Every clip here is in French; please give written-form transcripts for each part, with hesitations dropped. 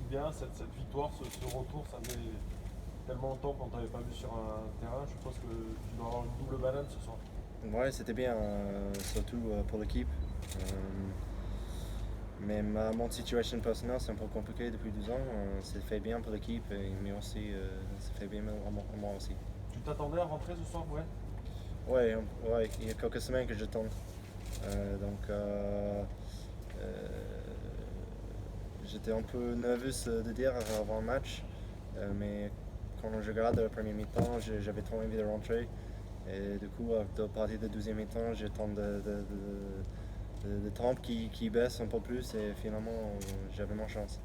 bien, cette victoire, ce retour, ça fait tellement longtemps qu'on t'avait pas vu sur un terrain. Je pense que tu dois avoir une double banane ce soir. Ouais, c'était bien, surtout pour l'équipe. Mais mon situation personnelle, c'est un peu compliqué depuis 2 ans. C'est fait bien pour l'équipe, mais aussi, ça fait bien à moi aussi. Tu t'attendais à rentrer ce soir, ouais? Ouais, ouais, il y a quelques semaines que je tente. Donc, euh, j'étais un peu nerveux de dire avant le match, mais quand je regarde le premier mi-temps, j'avais trop envie de rentrer. Et du coup, à partir du deuxième mi-temps, j'ai tant de temps qui baisse un peu plus et finalement, j'avais ma chance.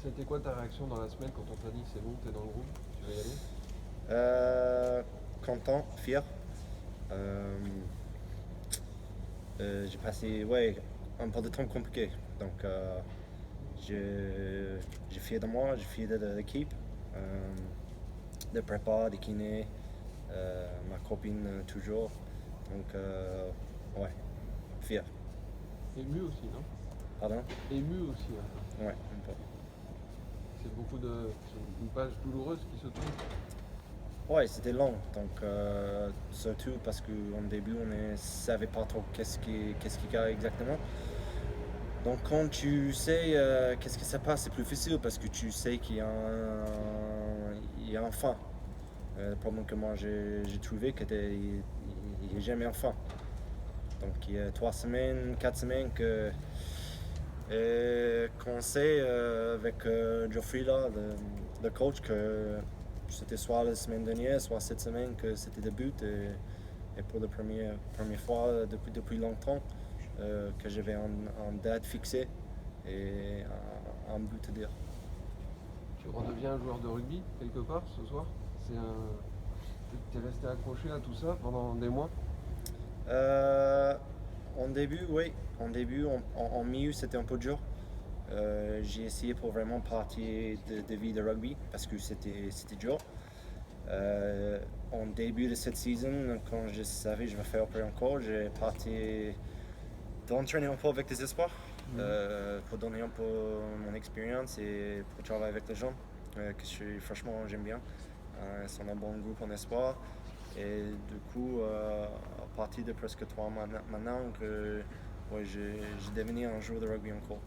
C'était quoi ta réaction dans la semaine quand on t'a dit c'est bon, t'es dans le groupe, tu vas y aller? Euh, Content, fier. Euh, j'ai passé ouais, un peu de temps compliqué. Donc, j'ai fier de moi, j'ai fier de l'équipe, de prépa, des kinés, ma copine toujours. Donc, ouais, fier. Ému aussi, non? Pardon? Ému aussi, hein. Ouais, un peu. C'est une page douloureuse qui se tourne. Ouais, c'était long, donc surtout parce qu'en début on ne savait pas trop qu'est-ce qui gagne exactement. Donc quand tu sais qu'est-ce que ça passe, c'est plus facile parce que tu sais il y a un fin. Le problème que moi j'ai trouvé qu'il n'y a jamais un fin. Donc il y a 3 semaines, 4 semaines qu'on sait avec Geoffrey là, le coach, que c'était soit la semaine dernière, soit cette semaine que c'était le but. Et pour la première fois depuis longtemps que j'avais un date fixé et un but à dire. Tu redeviens un joueur de rugby quelque part ce soir. C'est un. T'es resté accroché à tout ça pendant des mois. Euh, En début, oui. En début, en milieu, c'était un peu dur. J'ai essayé pour vraiment partir de vie de rugby parce que c'était dur. En début de cette saison, quand je savais que je vais faire après encore, j'ai parti d'entraîner un peu avec des espoirs pour donner un peu mon expérience et pour travailler avec les gens franchement j'aime bien. Ils sont un bon groupe en espoir et du coup à partir de presque 3 mois maintenant que ouais, j'ai devenu un joueur de rugby encore.